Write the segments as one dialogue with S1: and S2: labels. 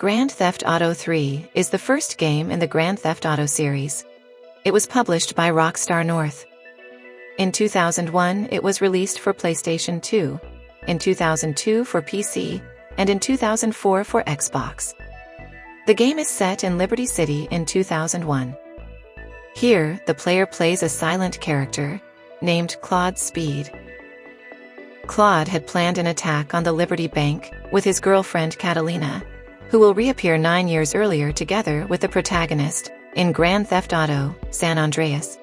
S1: Grand Theft Auto 3 is the first game in the Grand Theft Auto series. It was published by Rockstar North. In 2001, it was released for PlayStation 2, in 2002 for PC, and in 2004 for Xbox. The game is set in Liberty City in 2001. Here, the player plays a silent character, named Claude Speed. Claude had planned an attack on the Liberty Bank with his girlfriend Catalina, who will reappear 9 years earlier together with the protagonist in Grand Theft Auto San Andreas.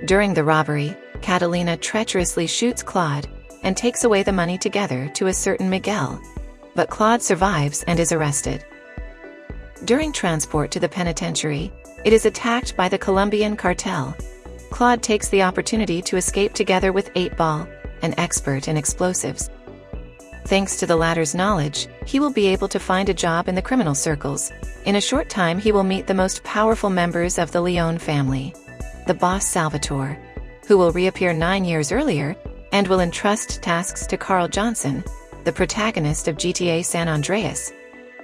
S1: During the robbery, Catalina treacherously shoots Claude and takes away the money together to a certain Miguel, but Claude survives and is arrested. During transport to the penitentiary, it is attacked by the Colombian cartel. Claude takes the opportunity to escape together with 8-Ball, an expert in explosives. Thanks to the latter's knowledge, he will be able to find a job in the criminal circles. In a short time he will meet the most powerful members of the Leone family, the boss Salvatore, who will reappear 9 years earlier, and will entrust tasks to Carl Johnson, the protagonist of GTA San Andreas,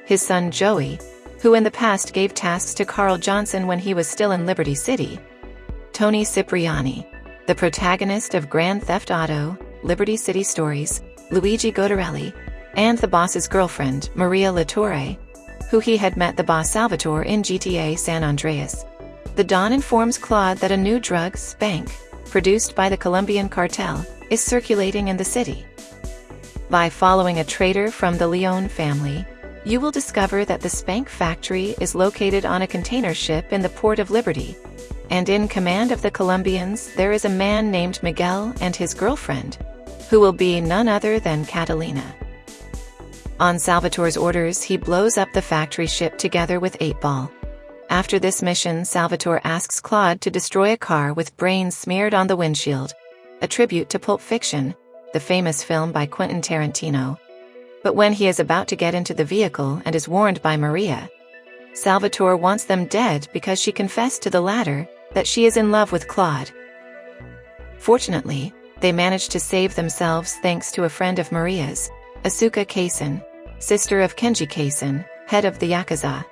S1: his son Joey, who in the past gave tasks to Carl Johnson when he was still in Liberty City, Tony Cipriani, the protagonist of Grand Theft Auto, Liberty City Stories, Luigi Godarelli, and the boss's girlfriend, Maria Latorre, who he had met the boss Salvatore in GTA San Andreas. The Don informs Claude that a new drug spank, produced by the Colombian cartel, is circulating in the city. By following a trader from the Leone family, you will discover that the spank factory is located on a container ship in the port of Liberty, and in command of the Colombians there is a man named Miguel and his girlfriend, who will be none other than Catalina. On Salvatore's orders, he blows up the factory ship together with 8-Ball. After this mission, Salvatore asks Claude to destroy a car with brains smeared on the windshield, a tribute to Pulp Fiction, the famous film by Quentin Tarantino. But when he is about to get into the vehicle and is warned by Maria, Salvatore wants them dead because she confessed to the latter that she is in love with Claude. Fortunately, they manage to save themselves thanks to a friend of Maria's, Asuka Kaisen, sister of Kenji Kaisen, head of the Yakuza.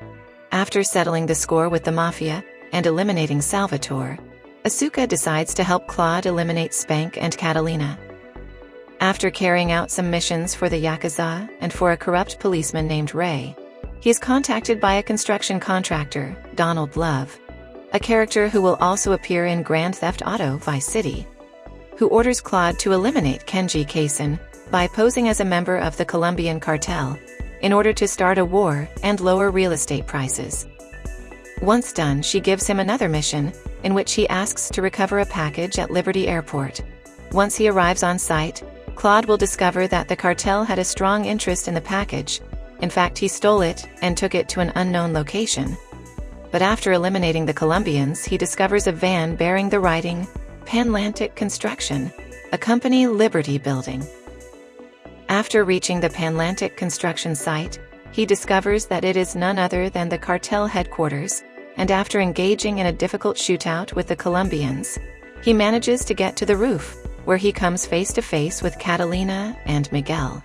S1: After settling the score with the Mafia and eliminating Salvatore, Asuka decides to help Claude eliminate Spank and Catalina. After carrying out some missions for the Yakuza and for a corrupt policeman named Ray, he is contacted by a construction contractor, Donald Love, a character who will also appear in Grand Theft Auto Vice City, who orders Claude to eliminate Kenji Kaisen by posing as a member of the Colombian cartel, in order to start a war and lower real estate prices. Once done, she gives him another mission, in which he asks to recover a package at Liberty Airport. Once he arrives on site, Claude will discover that the cartel had a strong interest in the package. In fact, he stole it and took it to an unknown location. But after eliminating the Colombians, he discovers a van bearing the writing, Panlantic Construction, a company Liberty building. After reaching the Panlantic construction site, he discovers that it is none other than the cartel headquarters, and after engaging in a difficult shootout with the Colombians, he manages to get to the roof, where he comes face to face with Catalina and Miguel.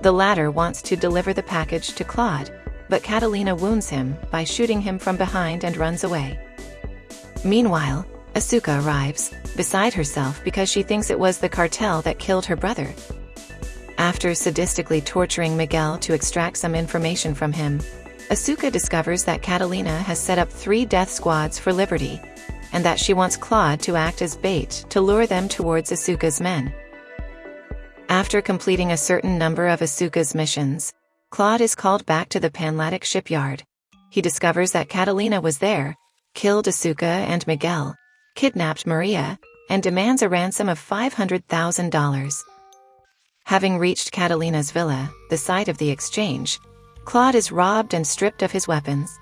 S1: The latter wants to deliver the package to Claude, but Catalina wounds him by shooting him from behind and runs away. Meanwhile, Asuka arrives, beside herself because she thinks it was the cartel that killed her brother. After sadistically torturing Miguel to extract some information from him, Asuka discovers that Catalina has set up 3 death squads for Liberty, and that she wants Claude to act as bait to lure them towards Asuka's men. After completing a certain number of Asuka's missions, Claude is called back to the Panlantic shipyard. He discovers that Catalina was there, killed Asuka and Miguel, kidnapped Maria, and demands a ransom of $500,000. Having reached Catalina's villa, the site of the exchange, Claude is robbed and stripped of his weapons.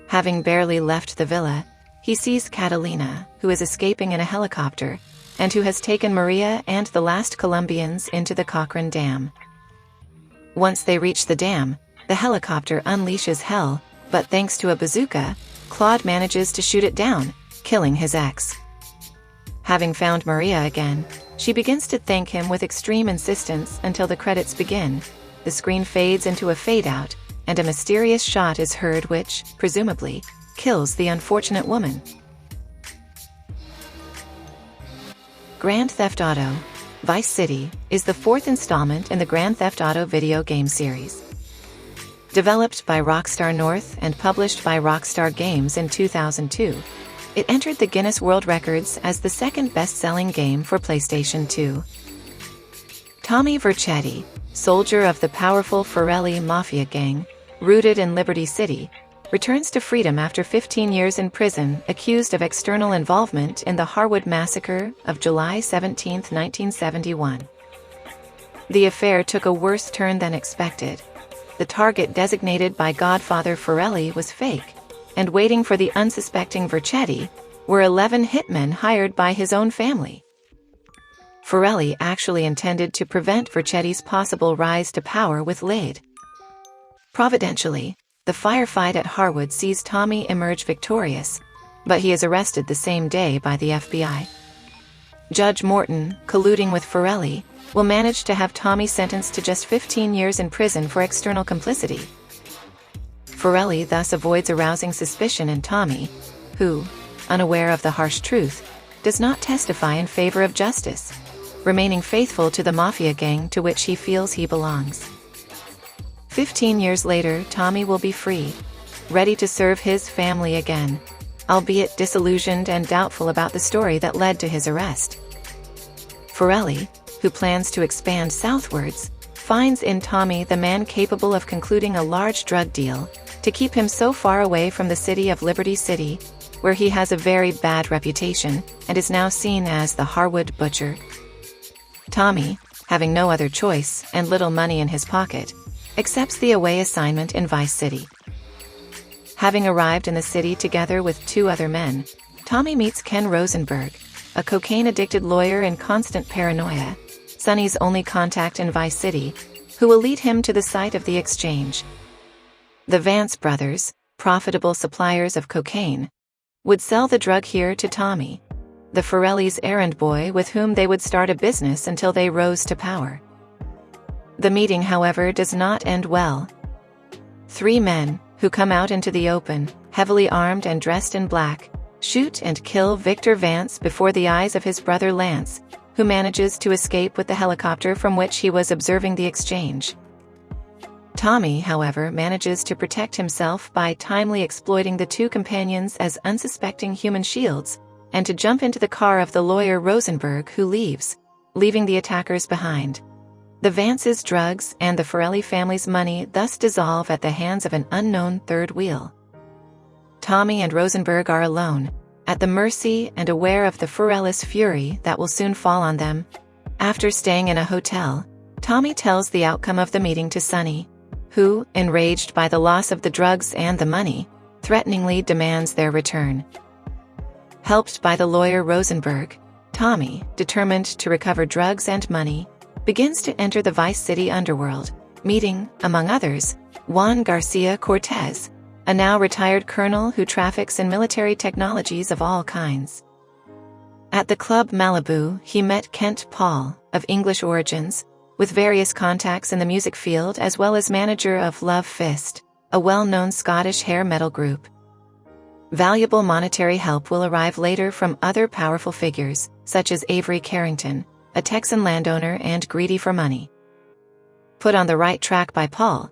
S1: Having barely left the villa, he sees Catalina, who is escaping in a helicopter, and who has taken Maria and the last Colombians into the Cochrane Dam. Once they reach the dam, the helicopter unleashes hell, but thanks to a bazooka, Claude manages to shoot it down, killing his ex. Having found Maria again, she begins to thank him with extreme insistence until the credits begin. The screen fades into a fade-out, and a mysterious shot is heard which, presumably, kills the unfortunate woman. Grand Theft Auto: Vice City is the fourth installment in the Grand Theft Auto video game series. Developed by Rockstar North and published by Rockstar Games in 2002, it entered the Guinness World Records as the second best-selling game for PlayStation 2. Tommy Vercetti, soldier of the powerful Forelli Mafia gang, rooted in Liberty City, returns to freedom after 15 years in prison accused of external involvement in the Harwood Massacre of July 17, 1971. The affair took a worse turn than expected. The target designated by Godfather Forelli was fake, and waiting for the unsuspecting Vercetti were 11 hitmen hired by his own family. Forelli actually intended to prevent Vercetti's possible rise to power with lead. Providentially, the firefight at Harwood sees Tommy emerge victorious, but he is arrested the same day by the FBI. Judge Morton, colluding with Forelli, will manage to have Tommy sentenced to just 15 years in prison for external complicity. Forelli thus avoids arousing suspicion in Tommy, who, unaware of the harsh truth, does not testify in favor of justice, remaining faithful to the mafia gang to which he feels he belongs. 15 years later, Tommy will be free, ready to serve his family again, albeit disillusioned and doubtful about the story that led to his arrest. Forelli, who plans to expand southwards, finds in Tommy the man capable of concluding a large drug deal to keep him so far away from the city of Liberty City, where he has a very bad reputation and is now seen as the Harwood Butcher. Tommy, having no other choice and little money in his pocket, accepts the away assignment in Vice City. Having arrived in the city together with two other men, Tommy meets Ken Rosenberg, a cocaine-addicted lawyer in constant paranoia, Sonny's only contact in Vice City, who will lead him to the site of the exchange. The Vance brothers, profitable suppliers of cocaine, would sell the drug here to Tommy, the Forelli's errand boy with whom they would start a business until they rose to power. The meeting, however, does not end well. Three men, who come out into the open, heavily armed and dressed in black, shoot and kill Victor Vance before the eyes of his brother Lance, who manages to escape with the helicopter from which he was observing the exchange. Tommy, however, manages to protect himself by timely exploiting the two companions as unsuspecting human shields, and to jump into the car of the lawyer Rosenberg, who leaves, leaving the attackers behind. The Vances' drugs and the Forelli family's money thus dissolve at the hands of an unknown third wheel. Tommy and Rosenberg are alone, at the mercy and aware of the Forellis' fury that will soon fall on them. After staying in a hotel, Tommy tells the outcome of the meeting to Sonny, who, enraged by the loss of the drugs and the money, threateningly demands their return. Helped by the lawyer Rosenberg, Tommy, determined to recover drugs and money, begins to enter the Vice City underworld, meeting, among others, Juan Garcia Cortez, a now retired colonel who traffics in military technologies of all kinds. At the Club Malibu, he met Kent Paul, of English origins, with various contacts in the music field as well as manager of Love Fist, a well-known Scottish hair metal group. Valuable monetary help will arrive later from other powerful figures, such as Avery Carrington, a Texan landowner and greedy for money. Put on the right track by Paul,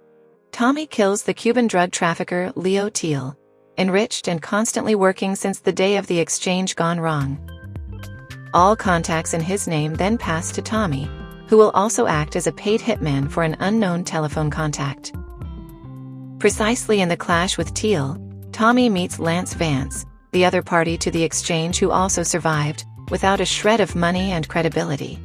S1: Tommy kills the Cuban drug trafficker Leo Teal, enriched and constantly working since the day of the exchange gone wrong. All contacts in his name then pass to Tommy, who will also act as a paid hitman for an unknown telephone contact. Precisely in the clash with Teal, Tommy meets Lance Vance, the other party to the exchange who also survived, without a shred of money and credibility.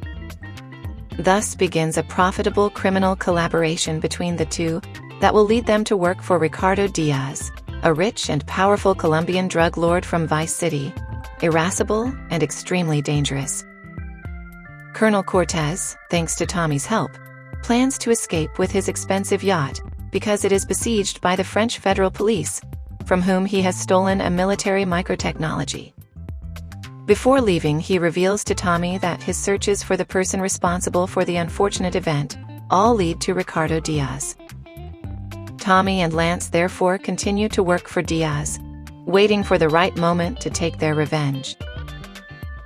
S1: Thus begins a profitable criminal collaboration between the two that will lead them to work for Ricardo Diaz, a rich and powerful Colombian drug lord from Vice City, irascible and extremely dangerous. Colonel Cortez, thanks to Tommy's help, plans to escape with his expensive yacht because it is besieged by the French federal police, from whom he has stolen a military microtechnology. Before leaving, he reveals to Tommy that his searches for the person responsible for the unfortunate event all lead to Ricardo Diaz. Tommy and Lance therefore continue to work for Diaz, waiting for the right moment to take their revenge.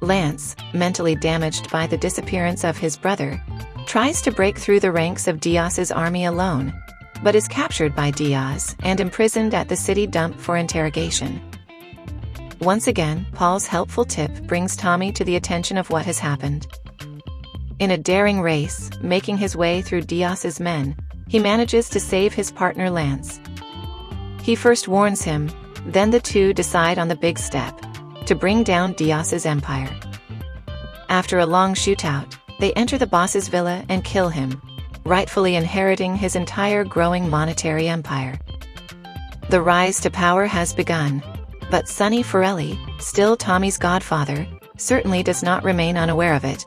S1: Lance, mentally damaged by the disappearance of his brother, tries to break through the ranks of Diaz's army alone, but is captured by Diaz and imprisoned at the city dump for interrogation. Once again, Paul's helpful tip brings Tommy to the attention of what has happened. In a daring race, making his way through Diaz's men, he manages to save his partner Lance. He first warns him, then the two decide on the big step, to bring down Diaz's empire. After a long shootout, they enter the boss's villa and kill him, rightfully inheriting his entire growing monetary empire. The rise to power has begun, but Sonny Forelli, still Tommy's godfather, certainly does not remain unaware of it.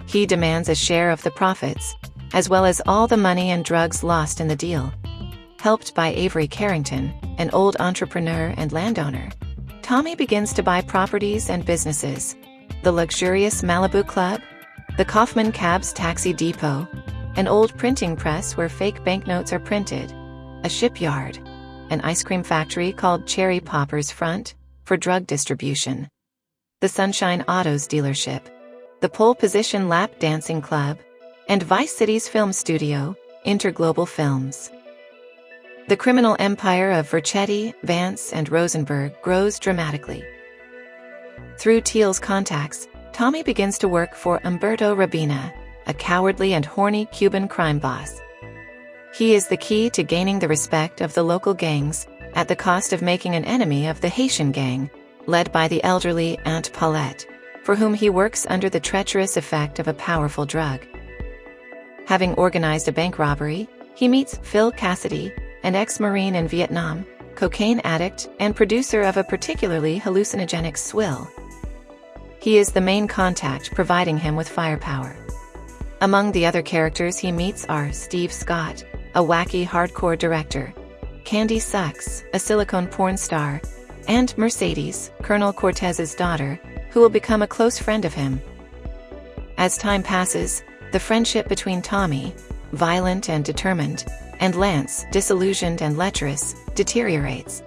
S1: He demands a share of the profits, as well as all the money and drugs lost in the deal. Helped by Avery Carrington, an old entrepreneur and landowner, Tommy begins to buy properties and businesses: the luxurious Malibu Club, the Kaufman Cabs Taxi Depot, an old printing press where fake banknotes are printed, a shipyard, an ice cream factory called Cherry Popper's Front, for drug distribution, the Sunshine Autos dealership, the Pole Position Lap Dancing Club, and Vice City's film studio, Interglobal Films. The criminal empire of Vercetti, Vance, and Rosenberg grows dramatically. Through Teal's contacts, Tommy begins to work for Umberto Rabina, a cowardly and horny Cuban crime boss. He is the key to gaining the respect of the local gangs, at the cost of making an enemy of the Haitian gang, led by the elderly Aunt Paulette, for whom he works under the treacherous effect of a powerful drug. Having organized a bank robbery, he meets Phil Cassidy, an ex-Marine in Vietnam, cocaine addict and producer of a particularly hallucinogenic swill. He is the main contact providing him with firepower. Among the other characters he meets are Steve Scott, a wacky hardcore director, Candy Sucks, a silicone porn star, and Mercedes, Colonel Cortez's daughter, who will become a close friend of him. As time passes, the friendship between Tommy, violent and determined, and Lance, disillusioned and lecherous, deteriorates.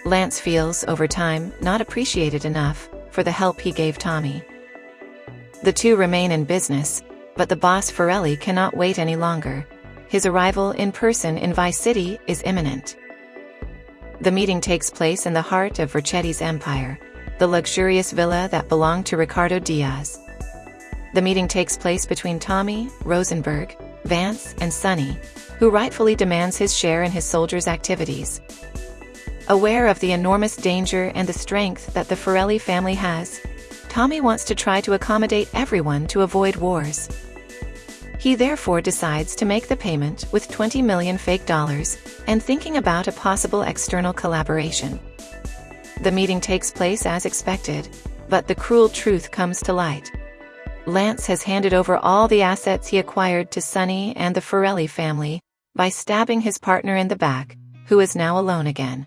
S1: Lance feels, over time, not appreciated enough for the help he gave Tommy. The two remain in business, but the boss Forelli cannot wait any longer. His arrival in person in Vice City is imminent. The meeting takes place in the heart of Vercetti's empire, the luxurious villa that belonged to Ricardo Diaz. The meeting takes place between Tommy, Rosenberg, Vance, and Sonny, who rightfully demands his share in his soldiers' activities. Aware of the enormous danger and the strength that the Forelli family has, Tommy wants to try to accommodate everyone to avoid wars. He therefore decides to make the payment with 20 million fake dollars, and thinking about a possible external collaboration. The meeting takes place as expected, but the cruel truth comes to light. Lance has handed over all the assets he acquired to Sonny and the Forelli family by stabbing his partner in the back, who is now alone again.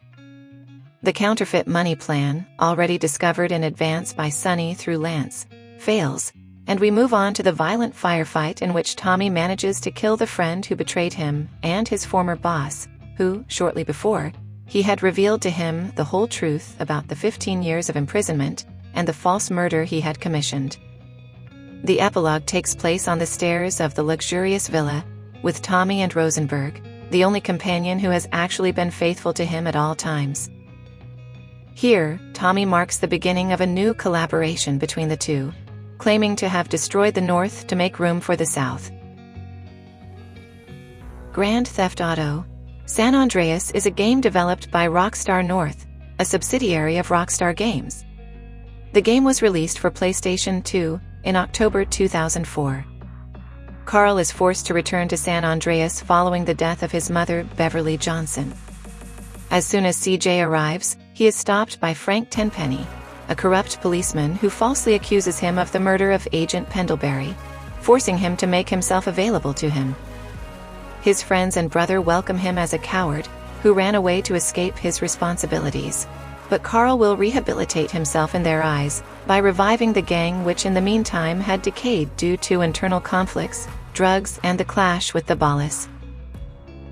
S1: The counterfeit money plan, already discovered in advance by Sonny through Lance, fails, and we move on to the violent firefight in which Tommy manages to kill the friend who betrayed him and his former boss, who, shortly before, he had revealed to him the whole truth about the 15 years of imprisonment and the false murder he had commissioned. The epilogue takes place on the stairs of the luxurious villa, with Tommy and Rosenberg, the only companion who has actually been faithful to him at all times. Here, Tommy marks the beginning of a new collaboration between the two, claiming to have destroyed the North to make room for the South. Grand Theft Auto: San Andreas is a game developed by Rockstar North, a subsidiary of Rockstar Games. The game was released for PlayStation 2 in October 2004. Carl is forced to return to San Andreas following the death of his mother, Beverly Johnson. As soon as CJ arrives, he is stopped by Frank Tenpenny, a corrupt policeman who falsely accuses him of the murder of Agent Pendlebury, forcing him to make himself available to him. His friends and brother welcome him as a coward who ran away to escape his responsibilities, but Carl will rehabilitate himself in their eyes by reviving the gang, which in the meantime had decayed due to internal conflicts, drugs, and the clash with the Ballas.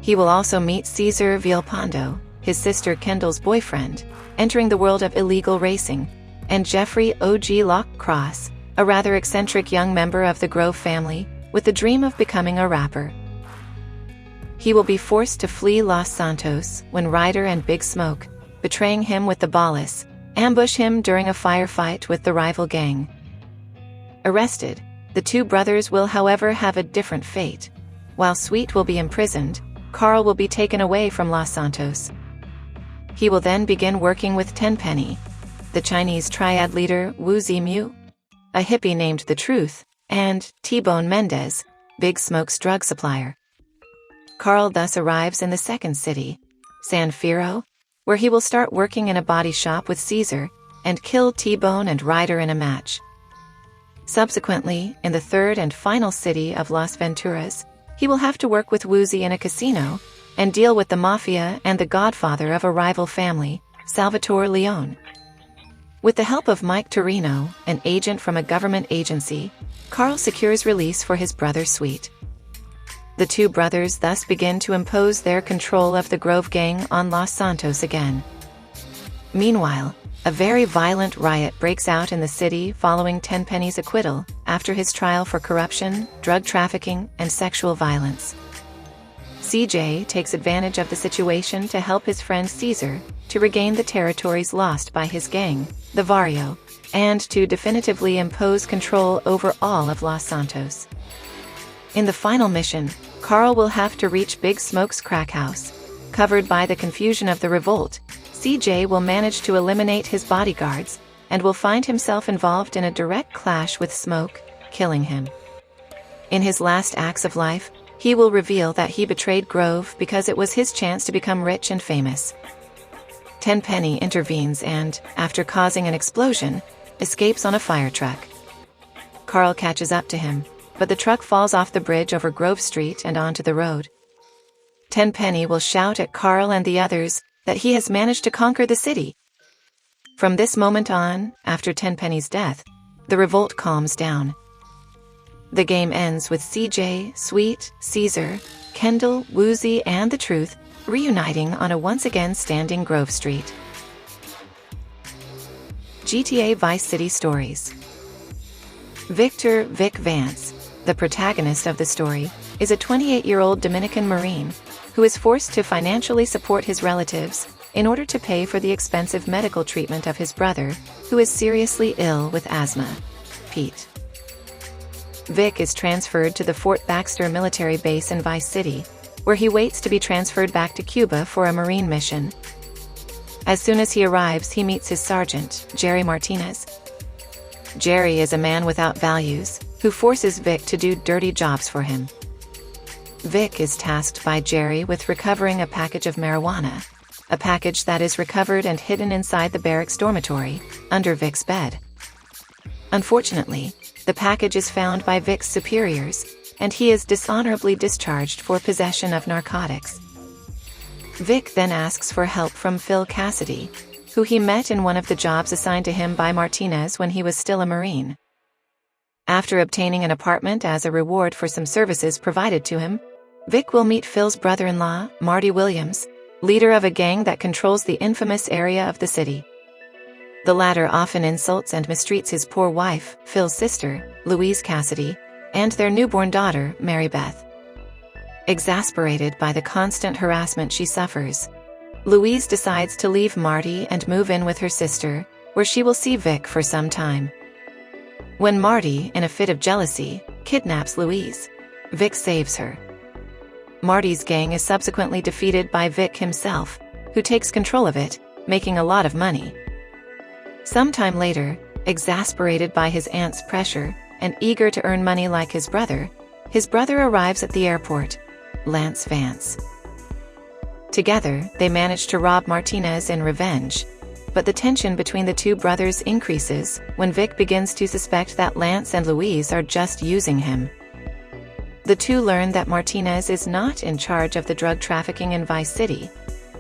S1: He will also meet Cesar Villalpando, his sister Kendall's boyfriend, entering the world of illegal racing, and Jeffrey O.G. Lock-Cross, a rather eccentric young member of the Grove family, with the dream of becoming a rapper. He will be forced to flee Los Santos when Ryder and Big Smoke, betraying him with the Ballas, ambush him during a firefight with the rival gang. Arrested, the two brothers will however have a different fate. While Sweet will be imprisoned, Carl will be taken away from Los Santos. He will then begin working with Tenpenny, the Chinese triad leader Wu Zimu, a hippie named The Truth, and T-Bone Mendez, Big Smoke's drug supplier. Carl thus arrives in the second city, San Fierro, where he will start working in a body shop with Caesar, and kill T-Bone and Ryder in a match. Subsequently, in the third and final city of Las Venturas, he will have to work with Woozy in a casino, and deal with the mafia and the godfather of a rival family, Salvatore Leone. With the help of Mike Torino, an agent from a government agency, Carl secures release for his brother Sweet. The two brothers thus begin to impose their control of the Grove gang on Los Santos again. Meanwhile, a very violent riot breaks out in the city following Tenpenny's acquittal after his trial for corruption, drug trafficking, and sexual violence. CJ takes advantage of the situation to help his friend Caesar to regain the territories lost by his gang, the Barrio, and to definitively impose control over all of Los Santos. In the final mission, Carl will have to reach Big Smoke's crack house. Covered by the confusion of the revolt, CJ will manage to eliminate his bodyguards, and will find himself involved in a direct clash with Smoke, killing him. In his last acts of life, he will reveal that he betrayed Grove because it was his chance to become rich and famous. Tenpenny intervenes and, after causing an explosion, escapes on a fire truck. Carl catches up to him, but the truck falls off the bridge over Grove Street and onto the road. Tenpenny will shout at Carl and the others that he has managed to conquer the city. From this moment on, after Tenpenny's death, the revolt calms down. The game ends with CJ, Sweet, Caesar, Kendall, Woozy, and The Truth reuniting on a once again standing Grove Street. GTA Vice City Stories. Victor Vic Vance, the protagonist of the story, is a 28-year-old Dominican Marine who is forced to financially support his relatives in order to pay for the expensive medical treatment of his brother, who is seriously ill with asthma, Pete. Vic is transferred to the Fort Baxter military base in Vice City, where he waits to be transferred back to Cuba for a Marine mission. As soon as he arrives, he meets his sergeant, Jerry Martinez. Jerry is a man without values, who forces Vic to do dirty jobs for him. Vic is tasked by Jerry with recovering a package of marijuana, a package that is recovered and hidden inside the barracks dormitory, under Vic's bed. Unfortunately, the package is found by Vic's superiors, and he is dishonorably discharged for possession of narcotics. Vic then asks for help from Phil Cassidy, who he met in one of the jobs assigned to him by Martinez when he was still a Marine. After obtaining an apartment as a reward for some services provided to him, Vic will meet Phil's brother-in-law, Marty Williams, leader of a gang that controls the infamous area of the city. The latter often insults and mistreats his poor wife, Phil's sister, Louise Cassidy, and their newborn daughter, Mary Beth. Exasperated by the constant harassment she suffers, Louise decides to leave Marty and move in with her sister, where she will see Vic for some time. When Marty, in a fit of jealousy, kidnaps Louise, Vic saves her. Marty's gang is subsequently defeated by Vic himself, who takes control of it, making a lot of money. Sometime later, exasperated by his aunt's pressure, and eager to earn money like his brother arrives at the airport, Lance Vance. Together, they manage to rob Martinez in revenge, but the tension between the two brothers increases when Vic begins to suspect that Lance and Louise are just using him. The two learn that Martinez is not in charge of the drug trafficking in Vice City.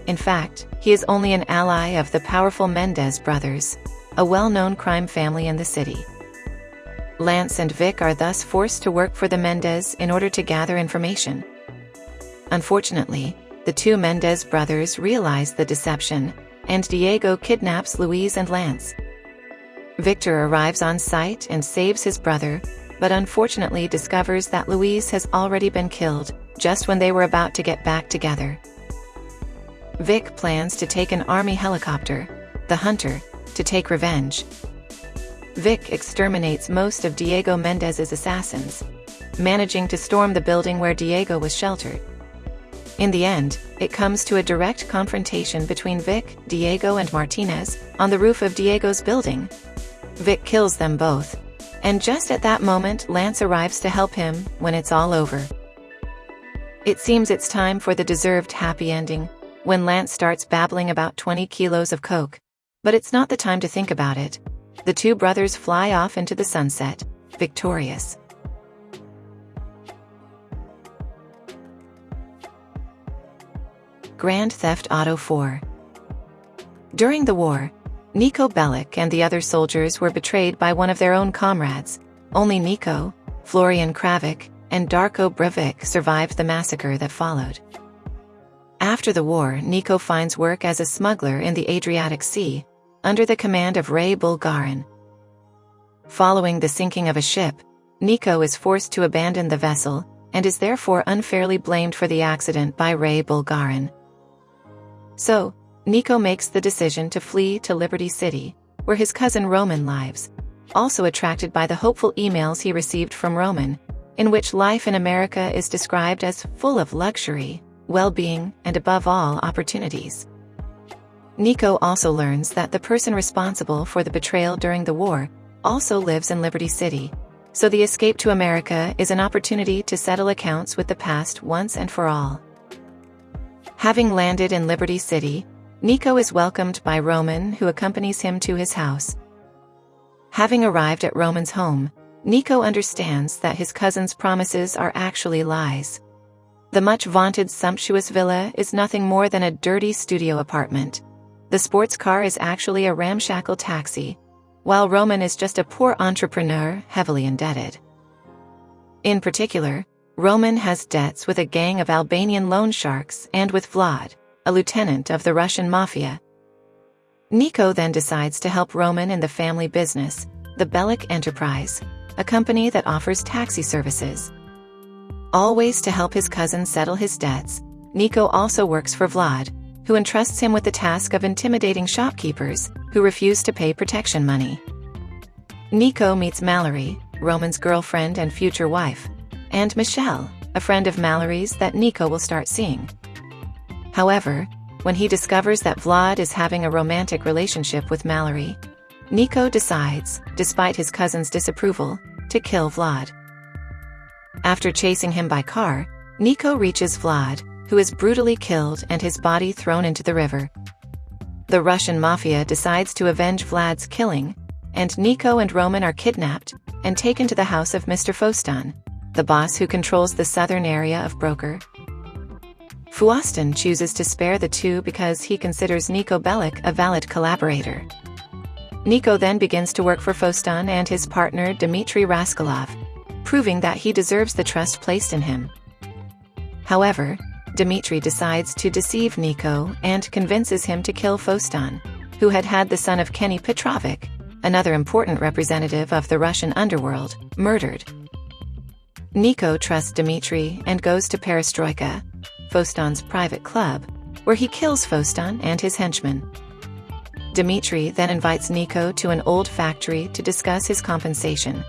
S1: In fact, he is only an ally of the powerful Mendez brothers, a well-known crime family in the city. Lance and Vic are thus forced to work for the Mendez in order to gather information. Unfortunately, the two Mendez brothers realize the deception, and Diego kidnaps Luis and Lance. Victor arrives on site and saves his brother, but unfortunately discovers that Luis has already been killed, just when they were about to get back together. Vic plans to take an army helicopter, the Hunter, to take revenge. Vic exterminates most of Diego Mendez's assassins, managing to storm the building where Diego was sheltered. In the end, it comes to a direct confrontation between Vic, Diego and Martinez, on the roof of Diego's building. Vic kills them both, and just at that moment Lance arrives to help him when it's all over. It seems it's time for the deserved happy ending, when Lance starts babbling about 20 kilos of coke. But it's not the time to think about it. The two brothers fly off into the sunset, victorious. Grand Theft Auto 4. During the war, Niko Bellic and the other soldiers were betrayed by one of their own comrades. Only Niko, Florian Kravic, and Darko Breivik survived the massacre that followed. After the war, Niko finds work as a smuggler in the Adriatic Sea, under the command of Ray Bulgarin. Following the sinking of a ship, Niko is forced to abandon the vessel, and is therefore unfairly blamed for the accident by Ray Bulgarin. So, Niko makes the decision to flee to Liberty City, where his cousin Roman lives, also attracted by the hopeful emails he received from Roman, in which life in America is described as full of luxury, well-being, and above all, opportunities. Niko also learns that the person responsible for the betrayal during the war also lives in Liberty City, so the escape to America is an opportunity to settle accounts with the past once and for all. Having landed in Liberty City, Niko is welcomed by Roman, who accompanies him to his house. Having arrived at Roman's home, Niko understands that his cousin's promises are actually lies. The much-vaunted sumptuous villa is nothing more than a dirty studio apartment. The sports car is actually a ramshackle taxi, while Roman is just a poor entrepreneur heavily indebted. In particular, Roman has debts with a gang of Albanian loan sharks and with Vlad, a lieutenant of the Russian mafia. Niko then decides to help Roman in the family business, the Bellic Enterprise, a company that offers taxi services. Always to help his cousin settle his debts, Niko also works for Vlad, who entrusts him with the task of intimidating shopkeepers who refuse to pay protection money. Niko meets Mallory, Roman's girlfriend and future wife, and Michelle, a friend of Mallory's that Niko will start seeing. However, when he discovers that Vlad is having a romantic relationship with Mallory, Niko decides, despite his cousin's disapproval, to kill Vlad. After chasing him by car, Niko reaches Vlad, who is brutally killed and his body thrown into the river. The Russian mafia decides to avenge Vlad's killing, and Niko and Roman are kidnapped and taken to the house of Mr. Fostan, the boss who controls the southern area of Broker. Fostan chooses to spare the two because he considers Niko Bellic a valid collaborator. Niko then begins to work for Fostan and his partner Dmitry Raskolov, proving that he deserves the trust placed in him. However, Dmitry decides to deceive Niko and convinces him to kill Fostan, who had the son of Kenny Petrovic, another important representative of the Russian underworld, murdered. Niko trusts Dmitry and goes to Perestroika, Fostan's private club, where he kills Fostan and his henchmen. Dmitry then invites Niko to an old factory to discuss his compensation.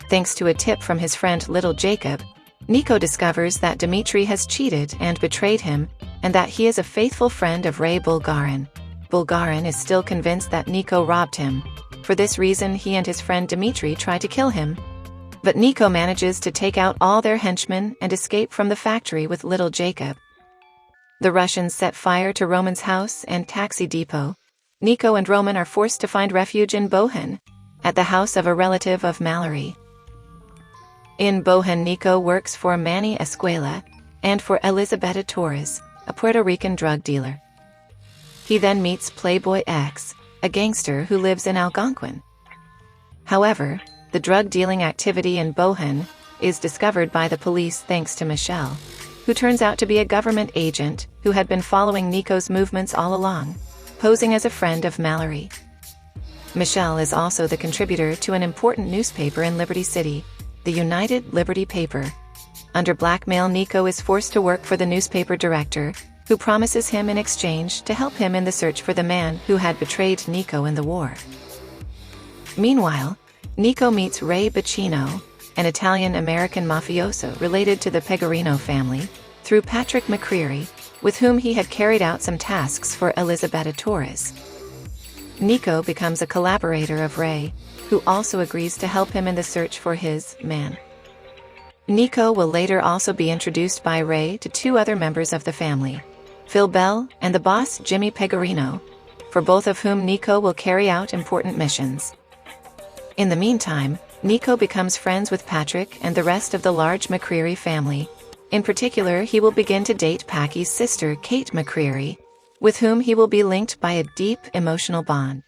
S1: Thanks to a tip from his friend Little Jacob, Niko discovers that Dmitry has cheated and betrayed him, and that he is a faithful friend of Ray Bulgarin. Bulgarin is still convinced that Niko robbed him. For this reason, he and his friend Dmitry try to kill him. But Niko manages to take out all their henchmen and escape from the factory with Little Jacob. The Russians set fire to Roman's house and taxi depot. Niko and Roman are forced to find refuge in Bohan, at the house of a relative of Mallory. In Bohan, Niko works for Manny Escuela and for Elizabeta Torres, a Puerto Rican drug dealer. He then meets Playboy X, a gangster who lives in Algonquin. However, the drug dealing activity in Bohan is discovered by the police thanks to Michelle. who turns out to be a government agent who had been following Nico's movements all along, posing as a friend of Mallory. Michelle is also the contributor to an important newspaper in Liberty City, the United Liberty Paper. Under blackmail, Nico is forced to work for the newspaper director, who promises him in exchange to help him in the search for the man who had betrayed Nico in the war. Meanwhile, Nico meets Ray Bacino, an Italian-American mafioso related to the Pegorino family, through Patrick McCreary, with whom he had carried out some tasks for Elisabetta Torres. Nico becomes a collaborator of Ray, who also agrees to help him in the search for his man. Nico will later also be introduced by Ray to two other members of the family, Phil Bell and the boss Jimmy Pegorino, for both of whom Nico will carry out important missions. In the meantime, Nico becomes friends with Patrick and the rest of the large McCreary family. In particular, he will begin to date Packy's sister Kate McCreary, with whom he will be linked by a deep emotional bond.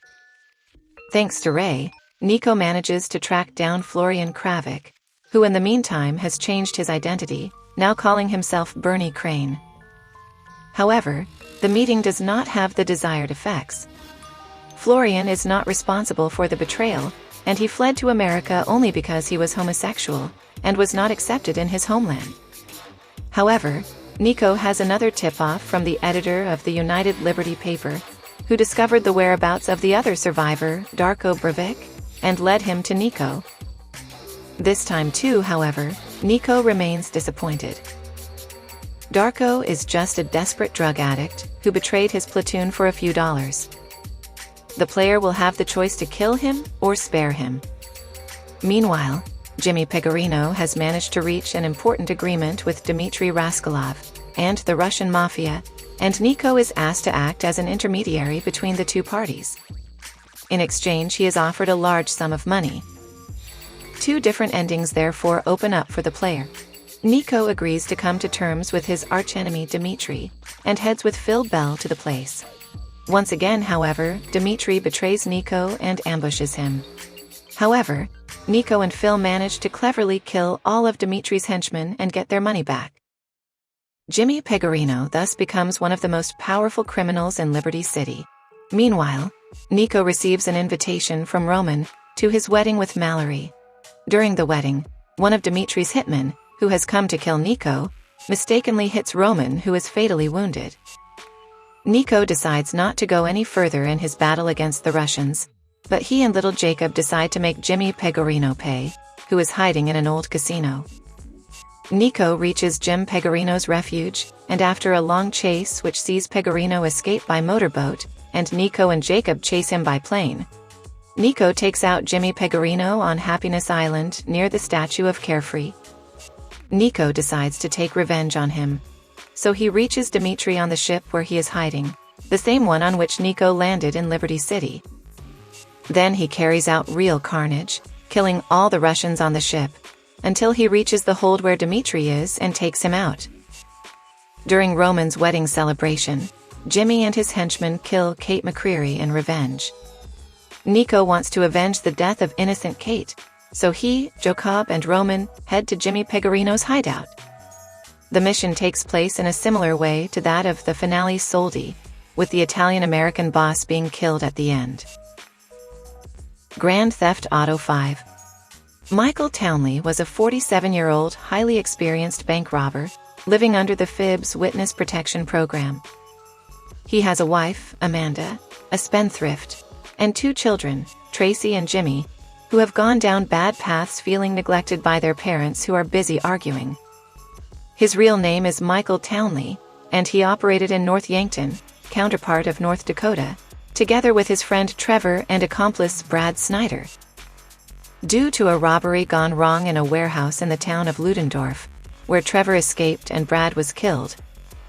S1: Thanks to Ray, Nico manages to track down Florian Kravik, who in the meantime has changed his identity, now calling himself Bernie Crane. However, the meeting does not have the desired effects. Florian is not responsible for the betrayal, and he fled to America only because he was homosexual, and was not accepted in his homeland. However, Nico has another tip-off from the editor of the United Liberty Paper, who discovered the whereabouts of the other survivor, Darko Breivik, and led him to Nico. This time too, however, Nico remains disappointed. Darko is just a desperate drug addict who betrayed his platoon for a few dollars. The player will have the choice to kill him or spare him. Meanwhile, Jimmy Pegorino has managed to reach an important agreement with Dmitry Raskolov and the Russian mafia, and Nico is asked to act as an intermediary between the two parties. In exchange, he is offered a large sum of money. Two different endings therefore open up for the player. Nico agrees to come to terms with his archenemy Dmitry, and heads with Phil Bell to the place. Once again, however, Dmitry betrays Nico and ambushes him. However, Nico and Phil manage to cleverly kill all of Dmitry's henchmen and get their money back. Jimmy Pegorino thus becomes one of the most powerful criminals in Liberty City. Meanwhile, Nico receives an invitation from Roman to his wedding with Mallory. During the wedding, one of Dmitry's hitmen, who has come to kill Nico, mistakenly hits Roman, who is fatally wounded. Nico decides not to go any further in his battle against the Russians, but he and little Jacob decide to make Jimmy Pegorino pay, who is hiding in an old casino. Nico reaches Jim Pegorino's refuge, and after a long chase which sees Pegorino escape by motorboat, and Nico and Jacob chase him by plane, Nico takes out Jimmy Pegorino on Happiness Island near the statue of Carefree. Nico decides to take revenge on him, so he reaches Dmitry on the ship where he is hiding, the same one on which Nico landed in Liberty City. Then he carries out real carnage, killing all the Russians on the ship, until he reaches the hold where Dmitry is and takes him out. During Roman's wedding celebration, Jimmy and his henchmen kill Kate McCreary in revenge. Nico wants to avenge the death of innocent Kate, so he, Jacob and Roman head to Jimmy Pegorino's hideout. The mission takes place in a similar way to that of the finale Soldi, with the Italian-American boss being killed at the end. Grand Theft Auto 5. Michael Townley was a 47-year-old highly experienced bank robber, living under the FIB's Witness Protection Program. He has a wife, Amanda, a spendthrift, and two children, Tracy and Jimmy, who have gone down bad paths, feeling neglected by their parents who are busy arguing. His real name is Michael Townley, and he operated in North Yankton, counterpart of North Dakota, together with his friend Trevor and accomplice Brad Snyder. Due to a robbery gone wrong in a warehouse in the town of Ludendorff, where Trevor escaped and Brad was killed,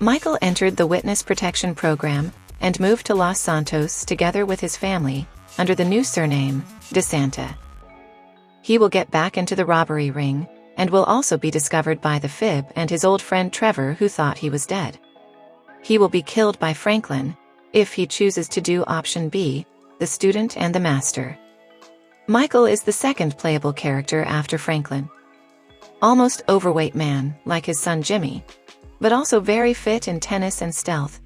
S1: Michael entered the Witness Protection Program and moved to Los Santos together with his family, under the new surname, DeSanta. He will get back into the robbery ring, and will also be discovered by the FIB and his old friend Trevor, who thought he was dead. He will be killed by Franklin, if he chooses to do option B, the student and the master. Michael is the second playable character after Franklin. Almost overweight man, like his son Jimmy. but also very fit in tennis and stealth.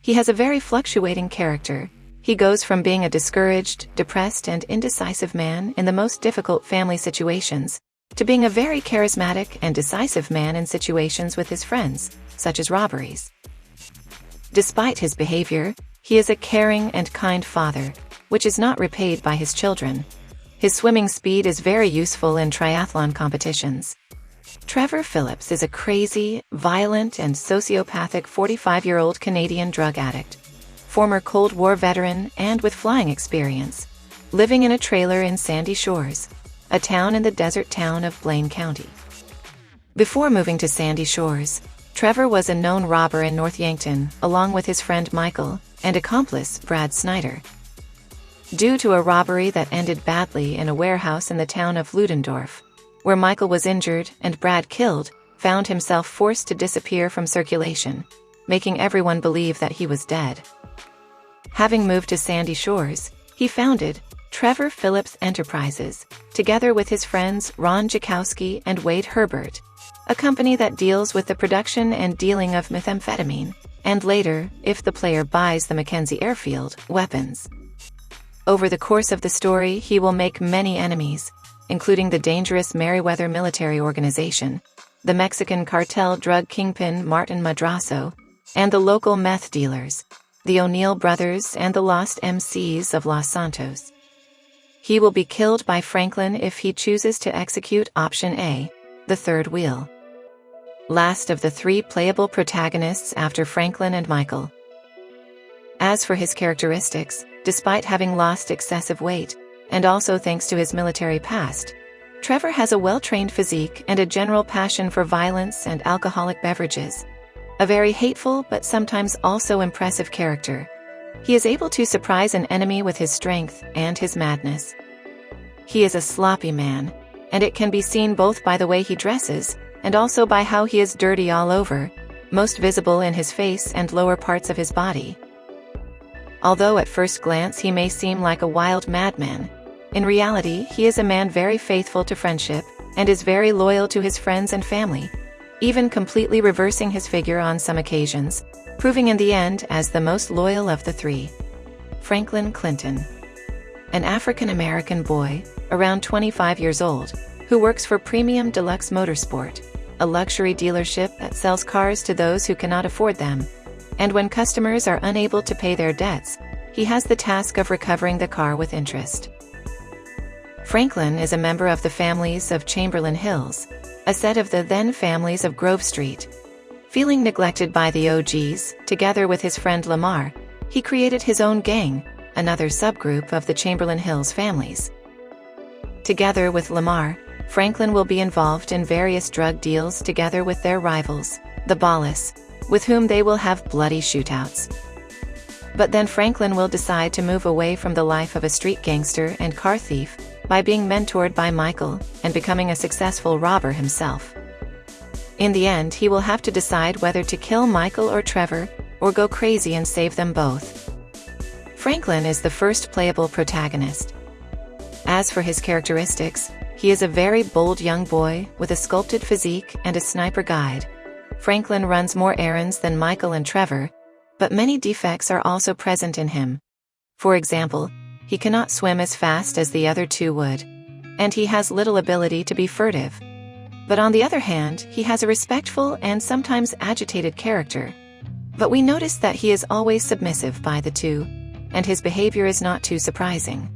S1: He has a very fluctuating character. He goes from being a discouraged, depressed, and indecisive man in the most difficult family situations, to being a very charismatic and decisive man in situations with his friends, such as robberies. Despite his behavior, he is a caring and kind father, which is not repaid by his children. His swimming speed is very useful in triathlon competitions. Trevor Phillips is a crazy, violent, and sociopathic 45-year-old Canadian drug addict, former Cold War veteran and with flying experience, living in a trailer in Sandy Shores, a town in the desert town of Blaine County. Before moving to Sandy Shores, Trevor was a known robber in North Yankton, along with his friend Michael and accomplice Brad Snyder. Due to a robbery that ended badly in a warehouse in the town of Ludendorff, where Michael was injured and Brad killed, found himself forced to disappear from circulation, making everyone believe that he was dead. Having moved to Sandy Shores, he founded Trevor Phillips Enterprises, together with his friends Ron Giuchowski and Wade Herbert, a company that deals with the production and dealing of methamphetamine, and later, if the player buys the Mackenzie Airfield, weapons. Over the course of the story, he will make many enemies, including the dangerous Merryweather military organization, the Mexican cartel drug kingpin Martin Madrazo, and the local meth dealers, the O'Neill brothers and the Lost MCs of Los Santos. He will be killed by Franklin if he chooses to execute Option A, the third wheel. Last of the three playable protagonists after Franklin and Michael. As for his characteristics, despite having lost excessive weight, and also thanks to his military past, Trevor has a well-trained physique and a general passion for violence and alcoholic beverages. A very hateful but sometimes also impressive character. He is able to surprise an enemy with his strength and his madness. He is a sloppy man, and it can be seen both by the way he dresses and also by how he is dirty all over, most visible in his face and lower parts of his body. Although at first glance he may seem like a wild madman, in reality he is a man very faithful to friendship and is very loyal to his friends and family, even completely reversing his figure on some occasions, proving in the end as the most loyal of the three. Franklin Clinton. An African-American boy, around 25 years old, who works for Premium Deluxe Motorsport, a luxury dealership that sells cars to those who cannot afford them, and when customers are unable to pay their debts, he has the task of recovering the car with interest. Franklin is a member of the families of Chamberlain Hills, a set of the then families of Grove Street. Feeling neglected by the OGs, together with his friend Lamar, he created his own gang, another subgroup of the Chamberlain Hills families. Together with Lamar, Franklin will be involved in various drug deals together with their rivals, the Ballas, with whom they will have bloody shootouts. But then Franklin will decide to move away from the life of a street gangster and car thief by being mentored by Michael and becoming a successful robber himself. In the end, he will have to decide whether to kill Michael or Trevor, or go crazy and save them both. Franklin is the first playable protagonist. As for his characteristics, he is a very bold young boy with a sculpted physique and a sniper guide. Franklin runs more errands than Michael and Trevor, but many defects are also present in him. For example, he cannot swim as fast as the other two would, and he has little ability to be furtive. But on the other hand, he has a respectful and sometimes agitated character. But we notice that he is always submissive by the two, and his behavior is not too surprising.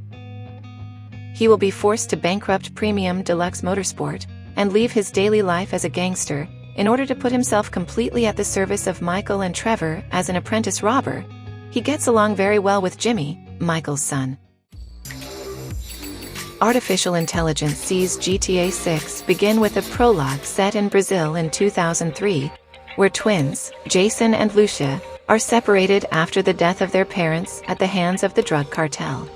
S1: He will be forced to bankrupt Premium Deluxe Motorsport and leave his daily life as a gangster in order to put himself completely at the service of Michael and Trevor as an apprentice robber. He gets along very well with Jimmy, Michael's son. Artificial intelligence sees GTA 6 begin with a prologue set in Brazil in 2003, where twins, Jason and Lucia, are separated after the death of their parents at the hands of the drug cartel.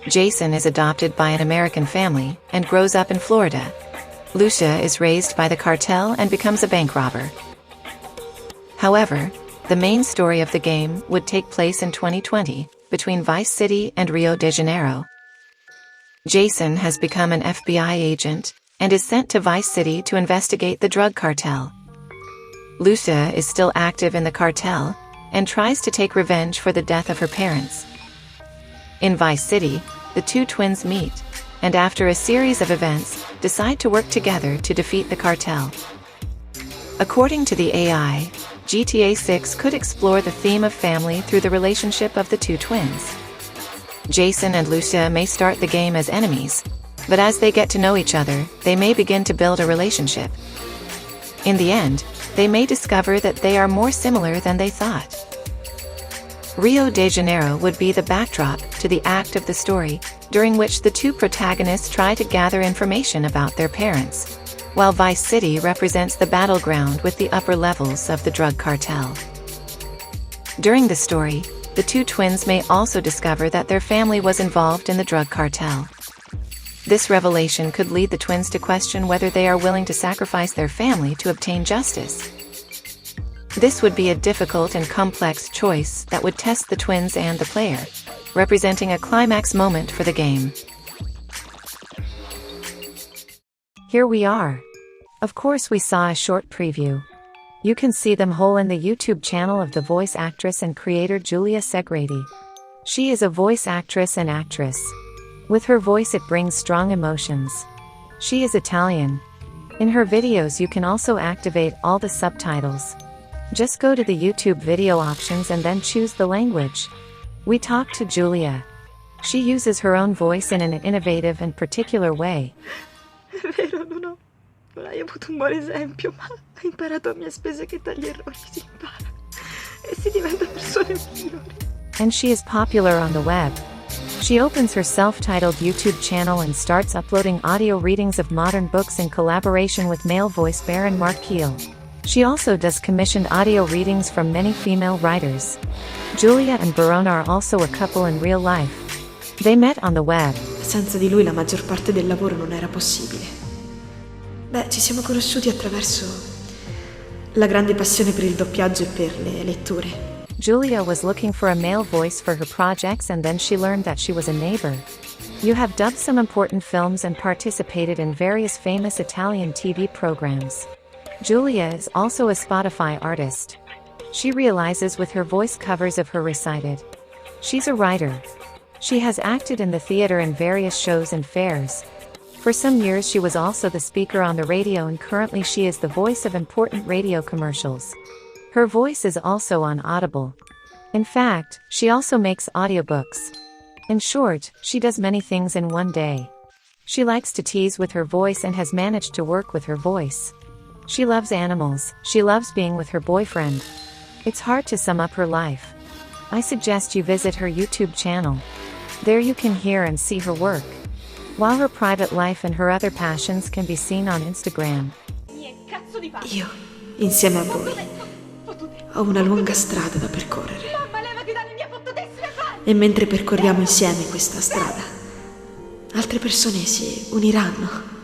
S1: Jason is adopted by an American family and grows up in Florida. Lucia is raised by the cartel and becomes a bank robber. However, the main story of the game would take place in 2020, between Vice City and Rio de Janeiro. Jason has become an FBI agent and is sent to Vice City to investigate the drug cartel. Lucia is still active in the cartel and tries to take revenge for the death of her parents. In Vice City, the two twins meet, and after a series of events, decide to work together to defeat the cartel. According to the AI, GTA 6 could explore the theme of family through the relationship of the two twins. Jason and Lucia may start the game as enemies, but as they get to know each other, they may begin to build a relationship. In the end, they may discover that they are more similar than they thought. Rio de Janeiro would be the backdrop to the act of the story, during which the two protagonists try to gather information about their parents, while Vice City represents the battleground with the upper levels of the drug cartel. During the story, the two twins may also discover that their family was involved in the drug cartel. This revelation could lead the twins to question whether they are willing to sacrifice their family to obtain justice. This would be a difficult and complex choice that would test the twins and the player, representing a climax moment for the game. Here we are. Of course we saw a short preview. You can see them whole in the YouTube channel of the voice actress and creator Giulia Segreti. She is a voice actress and actress. With her voice it brings strong emotions. She is Italian. In her videos you can also activate all the subtitles. Just go to the YouTube video options and then choose the language. We talked to Giulia. She uses her own voice in an innovative and particular way.
S2: È vero, non hai avuto un buon esempio, ma hai imparato a mie spese che dagli errori si impara e si diventa persone migliori.
S1: And she is popular on the web. She opens her self-titled YouTube channel and starts uploading audio readings of modern books in collaboration with male voice Baron Markeel. She also does commissioned audio readings from many female writers. Giulia and Baron are also a couple in real life. They met on the web.
S2: Senza di lui la maggior parte del lavoro non era possibile. Beh, ci siamo conosciuti attraverso la grande passione per il doppiaggio e per le letture.
S1: Giulia was looking for a male voice for her projects and then she learned that she was a neighbor. You have dubbed some important films and participated in various famous Italian TV programs. Giulia is also a Spotify artist. She realizes with her voice covers of her recited. She's a writer. She has acted in the theater in various shows and fairs. For some years she was also the speaker on the radio and currently she is the voice of important radio commercials. Her voice is also on Audible. In fact, she also makes audiobooks. In short, she does many things in one day. She likes to tease with her voice and has managed to work with her voice. She loves animals, she loves being with her boyfriend. It's hard to sum up her life. I suggest you visit her YouTube channel. There you can hear and see her work. While her private life and her other passions can be seen on Instagram.
S2: Io, insieme a voi, ho una lunga strada da percorrere. E mentre percorriamo insieme questa strada, altre persone si uniranno.